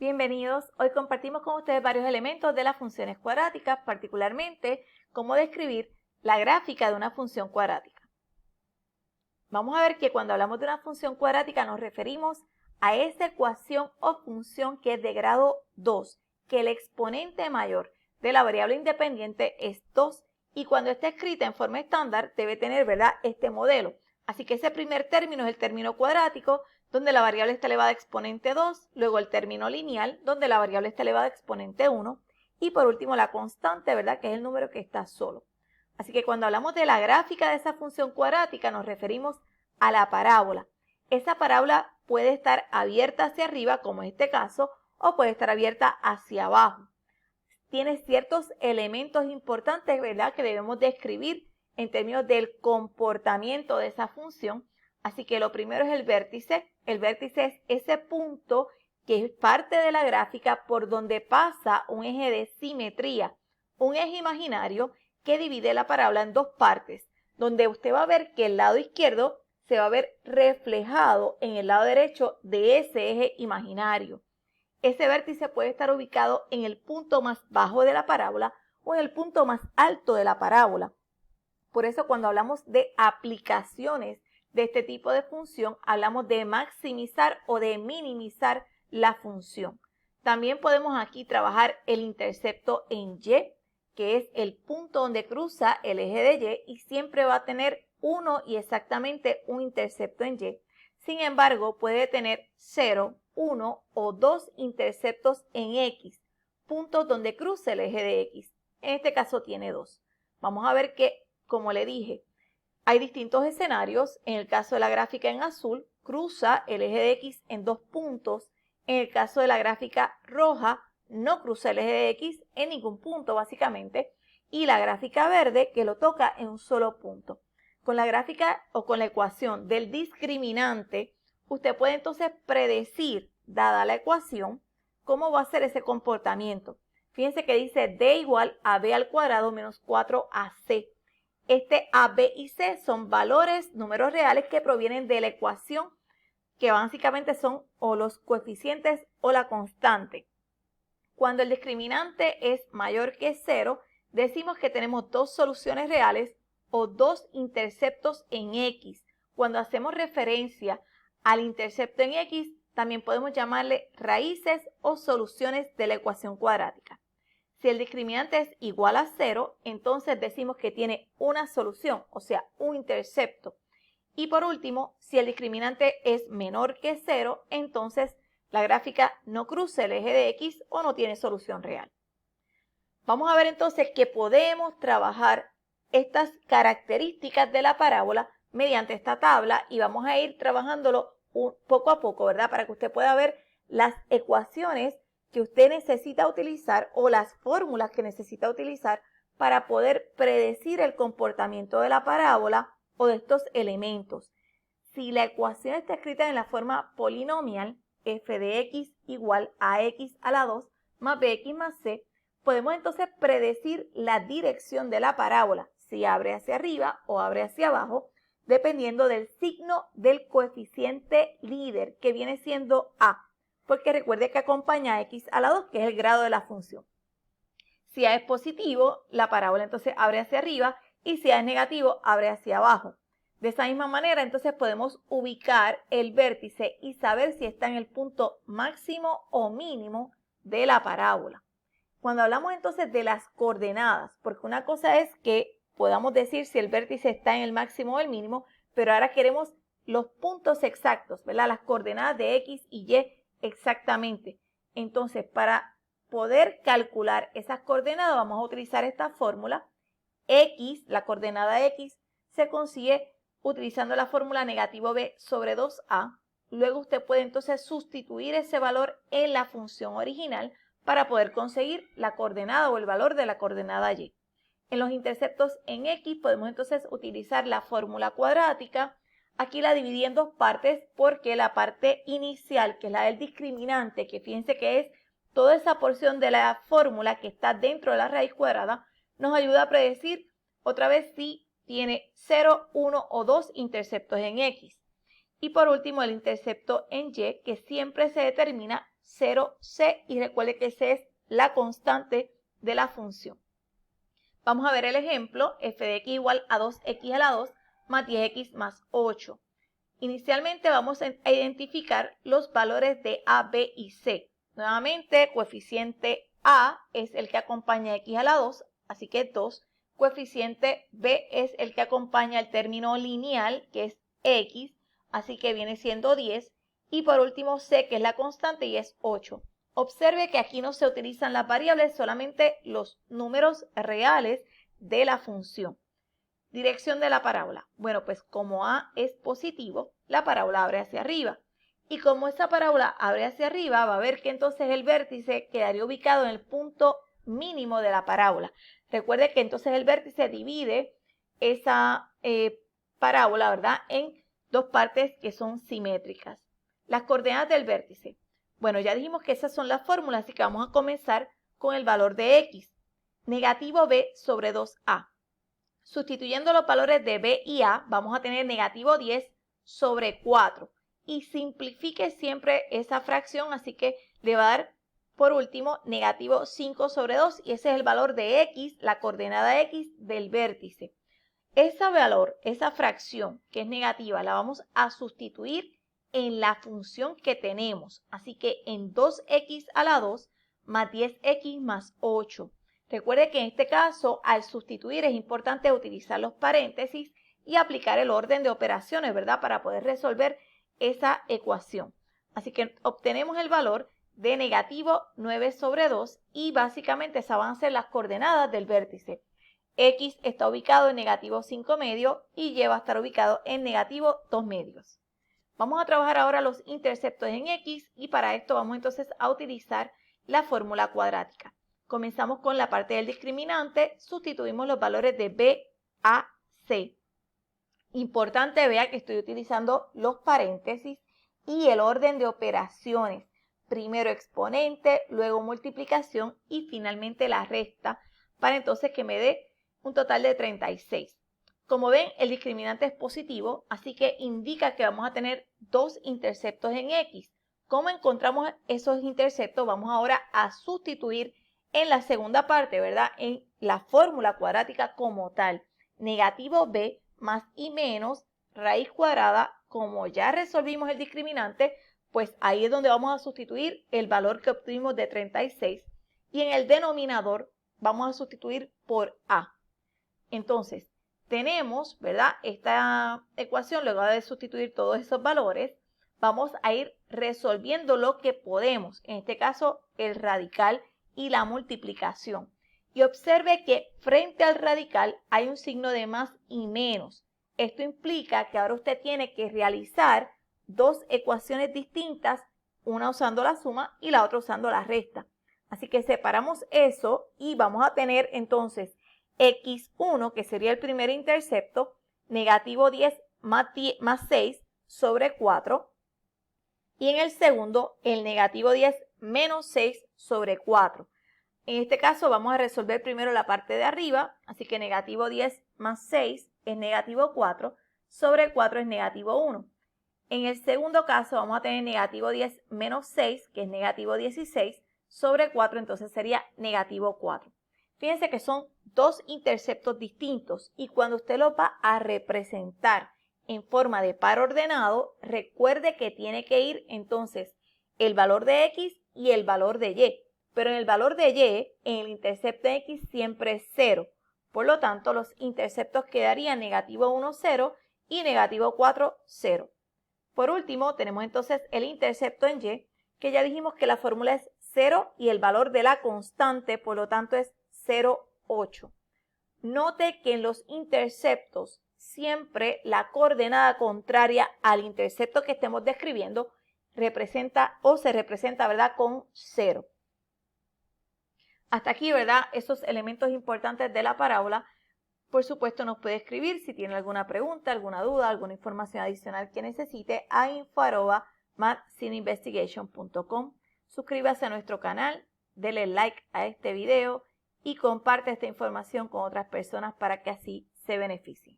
Bienvenidos, hoy compartimos con ustedes varios elementos de las funciones cuadráticas, particularmente cómo describir la gráfica de una función cuadrática. Vamos a ver que cuando hablamos de una función cuadrática nos referimos a esa ecuación o función que es de grado 2, que el exponente mayor de la variable independiente es 2 y cuando está escrita en forma estándar debe tener, ¿verdad?, este modelo. Así que ese primer término es el término cuadrático, donde la variable está elevada a exponente 2, luego el término lineal, donde la variable está elevada a exponente 1, y por último la constante, ¿verdad?, que es el número que está solo. Así que cuando hablamos de la gráfica de esa función cuadrática nos referimos a la parábola. Esa parábola puede estar abierta hacia arriba, como en este caso, o puede estar abierta hacia abajo. Tiene ciertos elementos importantes, ¿verdad?, que debemos describir en términos del comportamiento de esa función. Así que lo primero es el vértice. El vértice es ese punto que es parte de la gráfica por donde pasa un eje de simetría, un eje imaginario que divide la parábola en dos partes, donde usted va a ver que el lado izquierdo se va a ver reflejado en el lado derecho de ese eje imaginario. Ese vértice puede estar ubicado en el punto más bajo de la parábola o en el punto más alto de la parábola. Por eso cuando hablamos de aplicaciones de este tipo de función, hablamos de maximizar o de minimizar la función. También podemos aquí trabajar el intercepto en Y, que es el punto donde cruza el eje de Y y siempre va a tener uno y exactamente un intercepto en Y. Sin embargo, puede tener 0, 1 o 2 interceptos en X, puntos donde cruza el eje de X. En este caso tiene 2. Vamos a ver que, como le dije, hay distintos escenarios. En el caso de la gráfica en azul, cruza el eje de X en 2 puntos. En el caso de la gráfica roja, no cruza el eje de X en ningún punto, básicamente. Y la gráfica verde, que lo toca en un solo punto. Con la gráfica o con la ecuación del discriminante, usted puede entonces predecir, dada la ecuación, cómo va a ser ese comportamiento. Fíjense que dice D igual a B al cuadrado menos 4AC. Este A, B y C son valores, números reales que provienen de la ecuación, que básicamente son o los coeficientes o la constante. Cuando el discriminante es mayor que 0, decimos que tenemos dos soluciones reales o dos interceptos en X. Cuando hacemos referencia al intercepto en X, también podemos llamarle raíces o soluciones de la ecuación cuadrática. Si el discriminante es igual a 0, entonces decimos que tiene una solución, o sea, un intercepto. Y por último, si el discriminante es menor que 0, entonces la gráfica no cruza el eje de X o no tiene solución real. Vamos a ver entonces que podemos trabajar estas características de la parábola mediante esta tabla y vamos a ir trabajándolo poco a poco, ¿verdad? Para que usted pueda ver las ecuaciones que usted necesita utilizar o las fórmulas que necesita utilizar para poder predecir el comportamiento de la parábola o de estos elementos. Si la ecuación está escrita en la forma polinomial, f de x igual a x a la 2 más bx más c, podemos entonces predecir la dirección de la parábola, si abre hacia arriba o abre hacia abajo, dependiendo del signo del coeficiente líder, que viene siendo a, porque recuerde que acompaña a x a la 2, que es el grado de la función. Si a es positivo, la parábola entonces abre hacia arriba, y si a es negativo, abre hacia abajo. De esa misma manera, entonces podemos ubicar el vértice y saber si está en el punto máximo o mínimo de la parábola. Cuando hablamos entonces de las coordenadas, porque una cosa es que podamos decir si el vértice está en el máximo o el mínimo, pero ahora queremos los puntos exactos, ¿verdad? Las coordenadas de X y Y exactamente. Entonces, para poder calcular esas coordenadas, vamos a utilizar esta fórmula. X, la coordenada X, se consigue utilizando la fórmula negativo b sobre 2a. Luego usted puede entonces sustituir ese valor en la función original para poder conseguir la coordenada o el valor de la coordenada y. En los interceptos en X podemos entonces utilizar la fórmula cuadrática. Aquí la dividí en dos partes porque la parte inicial, que es la del discriminante, que fíjense que es toda esa porción de la fórmula que está dentro de la raíz cuadrada, nos ayuda a predecir otra vez si tiene 0, 1 o 2 interceptos en X. Y por último el intercepto en Y, que siempre se determina 0c y recuerde que esa es la constante de la función. Vamos a ver el ejemplo, f de x igual a 2x a la 2 más 10x más 8. Inicialmente vamos a identificar los valores de a, b y c. Nuevamente, coeficiente a es el que acompaña a x a la 2, así que 2. Coeficiente b es el que acompaña el término lineal, que es x, así que viene siendo 10. Y por último c, que es la constante, y es 8. Observe que aquí no se utilizan las variables, solamente los números reales de la función. Dirección de la parábola. Bueno, pues como a es positivo, la parábola abre hacia arriba. Y como esa parábola abre hacia arriba, va a ver que entonces el vértice quedaría ubicado en el punto mínimo de la parábola. Recuerde que entonces el vértice divide esa parábola, ¿verdad?, en dos partes que son simétricas. Las coordenadas del vértice. Bueno, ya dijimos que esas son las fórmulas, así que vamos a comenzar con el valor de x. Negativo b sobre 2a. Sustituyendo los valores de b y a, vamos a tener negativo 10 sobre 4. Y simplifique siempre esa fracción, así que le va a dar, por último, negativo 5 sobre 2. Y ese es el valor de x, la coordenada x del vértice. Ese valor, esa fracción que es negativa, la vamos a sustituir en la función que tenemos. Así que en 2x a la 2 más 10x más 8. Recuerde que en este caso, al sustituir es importante utilizar los paréntesis y aplicar el orden de operaciones, ¿verdad?, para poder resolver esa ecuación. Así que obtenemos el valor de negativo 9 sobre 2 y básicamente esas van a ser las coordenadas del vértice. X está ubicado en negativo 5 medio y Y va a estar ubicado en negativo 2 medios. Vamos a trabajar ahora los interceptos en X y para esto vamos entonces a utilizar la fórmula cuadrática. Comenzamos con la parte del discriminante, sustituimos los valores de b, a, c. Importante, vea que estoy utilizando los paréntesis y el orden de operaciones. Primero exponente, luego multiplicación y finalmente la resta, para entonces que me dé un total de 36. Como ven, el discriminante es positivo, así que indica que vamos a tener dos interceptos en X. ¿Cómo encontramos esos interceptos? Vamos ahora a sustituir en la segunda parte, ¿verdad?, en la fórmula cuadrática como tal. Negativo b más y menos raíz cuadrada, como ya resolvimos el discriminante, pues ahí es donde vamos a sustituir el valor que obtuvimos de 36. Y en el denominador vamos a sustituir por a. Entonces, tenemos, ¿verdad?, esta ecuación, luego de sustituir todos esos valores, vamos a ir resolviendo lo que podemos, en este caso el radical y la multiplicación. Y observe que frente al radical hay un signo de más y menos. Esto implica que ahora usted tiene que realizar dos ecuaciones distintas, una usando la suma y la otra usando la resta. Así que separamos eso y vamos a tener entonces x1, que sería el primer intercepto, negativo 10 más 6 sobre 4. Y en el segundo, el negativo 10 menos 6 sobre 4. En este caso vamos a resolver primero la parte de arriba, así que negativo 10 más 6 es negativo 4, sobre 4 es negativo 1. En el segundo caso vamos a tener negativo 10 menos 6, que es negativo 16, sobre 4, entonces sería negativo 4. Fíjense que son dos interceptos distintos y cuando usted los va a representar en forma de par ordenado, recuerde que tiene que ir entonces el valor de X y el valor de Y. Pero en el valor de Y, en el intercepto de X siempre es 0. Por lo tanto, los interceptos quedarían negativo 1, 0 y negativo 4, 0. Por último, tenemos entonces el intercepto en Y, que ya dijimos que la fórmula es 0 y el valor de la constante, por lo tanto, es 0,8. Note que en los interceptos siempre la coordenada contraria al intercepto que estemos describiendo representa o se representa, ¿verdad?, con 0. Hasta aquí, ¿verdad?, esos elementos importantes de la parábola. Por supuesto, nos puede escribir si tiene alguna pregunta, alguna duda, alguna información adicional que necesite a info@mathsinvestigation.com. Suscríbase a nuestro canal, dele like a este video y comparte esta información con otras personas para que así se beneficien.